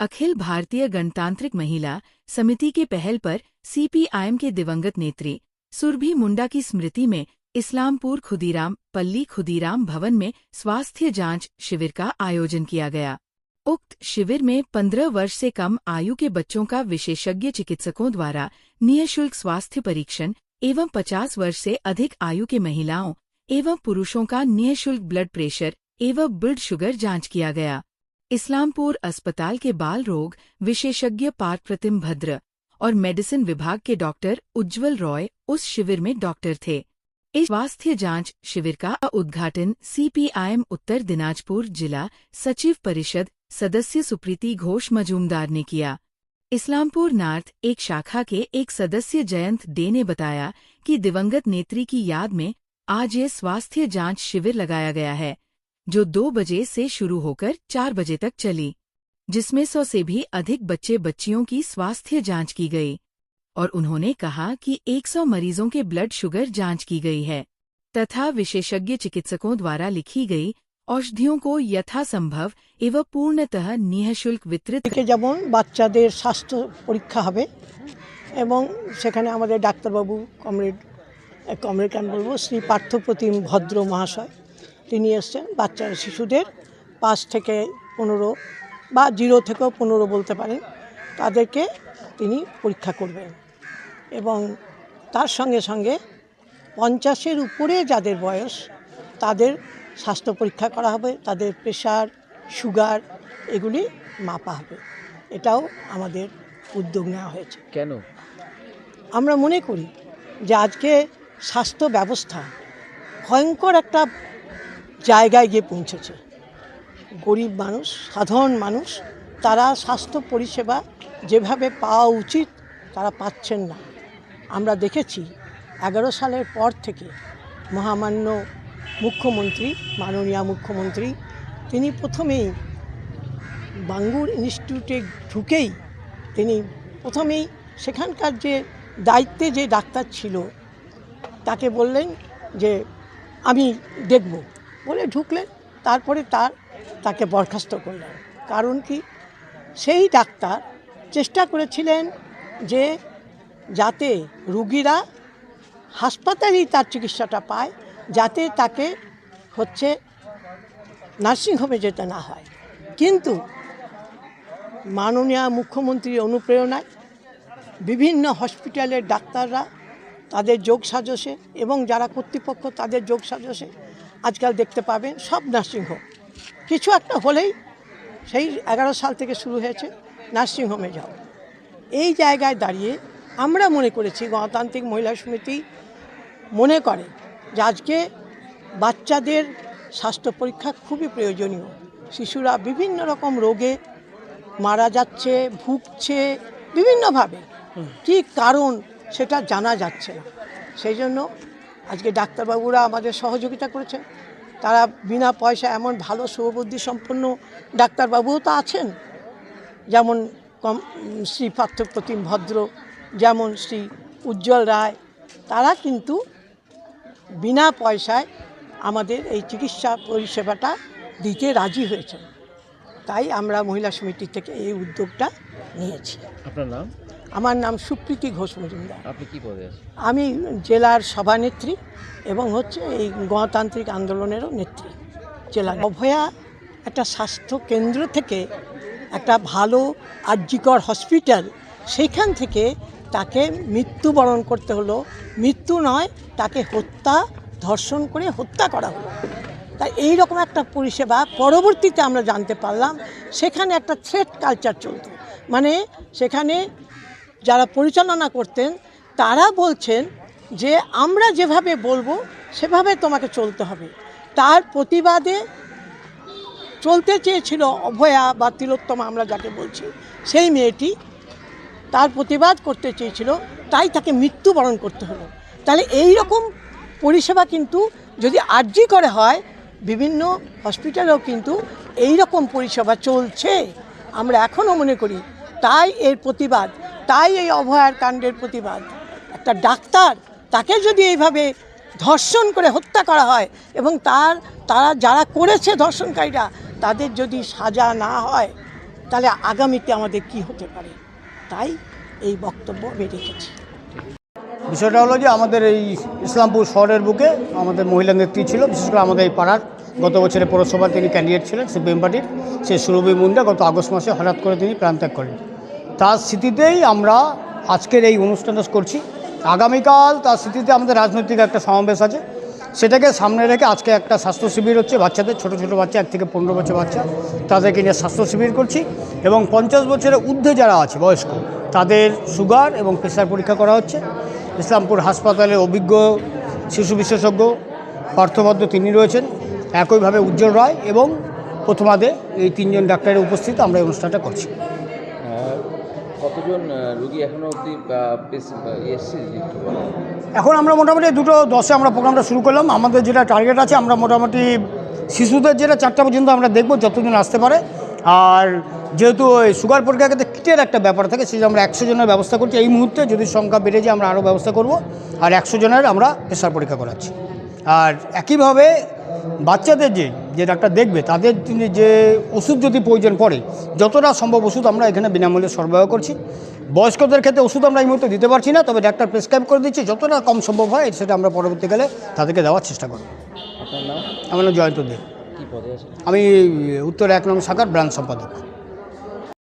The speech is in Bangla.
अखिल भारतीय गणतांत्रिक महिला समिति के पहल पर सीपीआईएम के दिवंगत नेत्री सुरभि मुंडा की स्मृति में इस्लामपुर पल्ली खुदीराम भवन में स्वास्थ्य जांच शिविर का आयोजन किया गया। उक्त शिविर में 15 वर्ष से कम आयु के बच्चों का विशेषज्ञ चिकित्सकों द्वारा निःशुल्क स्वास्थ्य परीक्षण एवं 50 वर्ष से अधिक आयु के महिलाओं एवं पुरुषों का निःशुल्क ब्लड प्रेशर एवं ब्लड शुगर जांच किया गया। इस्लामपुर अस्पताल के बाल रोग विशेषज्ञ पार्थ भद्र और मेडिसिन विभाग के डॉक्टर उज्ज्वल रॉय उस शिविर में डॉक्टर थे। इस स्वास्थ्य जांच शिविर का उद्घाटन सीपीआईएम उत्तर दिनाजपुर जिला सचिव परिषद सदस्य सुप्रीति घोष मजूमदार ने किया। इस्लामपुर नॉर्थ एक शाखा के एक सदस्य जयंत डे ने बताया कि दिवंगत नेत्री की याद में आज ये स्वास्थ्य जांच शिविर लगाया गया है, जो 2 बजे से शुरू होकर 4 बजे तक चली, जिसमें 100 से भी अधिक बच्चियों की स्वास्थ्य जांच की गई और उन्होंने कहा कि 100 मरीजों के ब्लड शुगर जांच की गई है तथा विशेषज्ञ चिकित्सकों द्वारा लिखी गई औषधियों को यथासंभव एवं पूर्णतः निःशुल्क वितरित যেমন বাচ্চাদের স্বাস্থ্য পরীক্ষা হবে এবং সেখানে আমাদের ডাক্তারবাবু কমরেড কেন বলবো শ্রী পার্থপ্রতিম ভদ্র মহাশয় তিনি এসেছেন বাচ্চা শিশুদের 5 থেকে 15 বা 0 থেকেও 15 বলতে পারেন তাদেরকে তিনি পরীক্ষা করবেন এবং তার সঙ্গে সঙ্গে 50-এর উপরে যাদের বয়স তাদের স্বাস্থ্য পরীক্ষা করা হবে, তাদের প্রেশার সুগার এগুলি মাপা হবে। এটাও আমাদের উদ্যোগ নেওয়া হয়েছে। কেন? আমরা মনে করি যে আজকে স্বাস্থ্য ব্যবস্থা ভয়ঙ্কর একটা জায়গায় গিয়ে পৌঁছেছে। গরিব মানুষ সাধারণ মানুষ তারা স্বাস্থ্য পরিষেবা যেভাবে পাওয়া উচিত তারা পাচ্ছেন না। আমরা দেখেছি 11 সালের পর থেকে মহামান্য মুখ্যমন্ত্রী মাননীয় মুখ্যমন্ত্রী তিনি প্রথমেই বাঙ্গুর ইনস্টিটিউটে ঢুকেই তিনি প্রথমেই সেখানকার যে দায়িত্বে যে ডাক্তার ছিল তাকে বললেন যে আমি দেখব বলে ঢুকলেন, তারপরে তাকে বরখাস্ত করলেন। কারণ কি সেই ডাক্তার চেষ্টা করেছিলেন যে যাতে রুগীরা হাসপাতালেই তার চিকিৎসাটা পায়, যাতে তাকে নার্সিংহোমে যেতে না হয়। কিন্তু মাননীয় মুখ্যমন্ত্রীর অনুপ্রেরণায় বিভিন্ন হসপিটালের ডাক্তাররা তাদের যোগ সাজসে এবং যারা কর্তৃপক্ষ তাদের যোগ সাজসে আজকাল দেখতে পাবেন সব নার্সিংহোম কিছু একটা হলেই সেই 11 সাল থেকে শুরু হয়েছে নার্সিংহোমে যাও। এই জায়গায় দাঁড়িয়ে আমরা মনে করেছি গণতান্ত্রিক মহিলা সমিতি মনে করে যে আজকে বাচ্চাদের স্বাস্থ্য পরীক্ষা খুবই প্রয়োজনীয়। শিশুরা বিভিন্ন রকম রোগে মারা যাচ্ছে, ভুগছে বিভিন্নভাবে, কী কারণ সেটা জানা যাচ্ছে না। সেই জন্য আজকে ডাক্তারবাবুরা আমাদের সহযোগিতা করেছেন। তারা বিনা পয়সা এমন ভালো সুবুদ্ধি সম্পন্ন ডাক্তারবাবুও তো আছেন, যেমন শ্রী পার্থপ্রতিম ভদ্র, যেমন শ্রী উজ্জ্বল রায়, তারা কিন্তু বিনা পয়সায় আমাদের এই চিকিৎসা পরিষেবাটা দিতে রাজি হয়েছেন। তাই আমরা মহিলা সমিতি থেকে এই উদ্যোগটা নিয়েছি। আপনার নাম? আমার নাম সুপ্রীতি ঘোষ মজুমদার। আপনি কি পদে আছেন? আমি জেলার সভানেত্রী এবং এই গণতান্ত্রিক আন্দোলনেরও নেত্রী জেলা। অভয়া একটা স্বাস্থ্য কেন্দ্র থেকে একটা ভালো আরজিকর হসপিটাল, সেইখান থেকে তাকে মৃত্যুবরণ করতে হলো। মৃত্যু নয়, তাকে ধর্ষণ করে হত্যা করা হলো। তাই এই রকম একটা পরিষেবা পরবর্তীতে আমরা জানতে পারলাম সেখানে একটা থ্রেট কালচার চলত। মানে সেখানে যারা পরিচালনা করতেন তারা বলছেন যে আমরা যেভাবে বলবো সেভাবে তোমাকে চলতে হবে। তার প্রতিবাদে চলতে চেয়েছিল অভয়া বা তিলোত্তমা আমরা যাকে বলছি, সেই মেয়েটি তার প্রতিবাদ করতে চেয়েছিল, তাই তাকে মৃত্যুবরণ করতে হলো। তাহলে এই রকম পরিষেবা কিন্তু যদি আরজি করে হয়, বিভিন্ন হসপিটালেও কিন্তু এই রকম পরিষেবা চলছে, আমরা এখনও মনে করি। তাই এর প্রতিবাদ, তাই এই অভয়ার কাণ্ডের প্রতিবাদ। একটা ডাক্তার তাকে যদি এইভাবে ধর্ষণ করে হত্যা করা হয় এবং তারা যারা করেছে ধর্ষণকারীরা তাদের যদি সাজা না হয়, তাহলে আগামীতে আমাদের কি হতে পারে, তাই এই বক্তব্য আমি রেখেছি। বিষয়টা হলো যে আমাদের এই ইসলামপুর শহরের বুকে আমাদের মহিলা নেত্রী ছিল, বিশেষ করে আমাদের এই পাড়ার গত বছরের পৌরসভা তিনি ক্যান্ডিডেট ছিলেন সিপিএম পার্টির, সেই সুরভি মুন্ডা গত আগস্ট মাসে হঠাৎ করে তিনি প্রাণত্যাগ করেন। তার স্মৃতিতেই আমরা আজকের এই অনুষ্ঠানটা করছি। আগামীকাল তার স্মৃতিতে আমাদের রাজনৈতিক একটা সমাবেশ আছে, সেটাকে সামনে রেখে আজকে একটা স্বাস্থ্য শিবির হচ্ছে বাচ্চাদের, ছোটো ছোটো বাচ্চা 1 থেকে 15 বছর বাচ্চা, তাদেরকে নিয়ে স্বাস্থ্য শিবির করছি। এবং 50 বছরের ঊর্ধ্বে যারা আছে বয়স্ক তাদের সুগার এবং প্রেশার পরীক্ষা করা হচ্ছে। ইসলামপুর হাসপাতালে অভিজ্ঞ শিশু বিশেষজ্ঞ পার্থভদ্র তিনি রয়েছেন, একইভাবে উজ্জ্বল রায় এবং প্রথমাদে এই 3 জন ডাক্তারের উপস্থিতি আমরা এই অনুষ্ঠানটা করছি। কতজন রোগী এখনো অবধি এসছে? এখন আমরা মোটামুটি 2:10 আমরা প্রোগ্রামটা শুরু করলাম। আমাদের যেটা টার্গেট আছে, আমরা মোটামুটি শিশুদের যেটা 4টা পর্যন্ত আমরা দেখব যতজন আসতে পারে। আর যেহেতু ওই সুগার পরীক্ষার ক্ষেত্রে কিটের একটা ব্যাপার থাকে, সেই আমরা 100 জনের ব্যবস্থা করছি এই মুহূর্তে। যদি সংখ্যা বেড়ে যায় আমরা আরও ব্যবস্থা করব। আর 100 জনের আমরা প্রেশার পরীক্ষা করাচ্ছি। আর একইভাবে বাচ্চাদের যে ডাক্তার দেখবে তাদের যে ওষুধ যদি প্রয়োজন পড়ে, যতটা সম্ভব ওষুধ আমরা এখানে বিনামূল্যে সরবরাহ করছি। বয়স্কদের ক্ষেত্রে ওষুধ আমরা এই মুহূর্তে দিতে পারছি না, তবে ডাক্তার প্রেসক্রাইব করে দিচ্ছি, যতটা কম সম্ভব হয় সেটা আমরা পরবর্তীকালে তাদেরকে দেওয়ার চেষ্টা করব। আপনার নাম? আমার নাম জয়ন্ত দে, কী পদে আছে? আমি উত্তর 1 নং শাখার ব্রাঞ্চ সম্পাদক।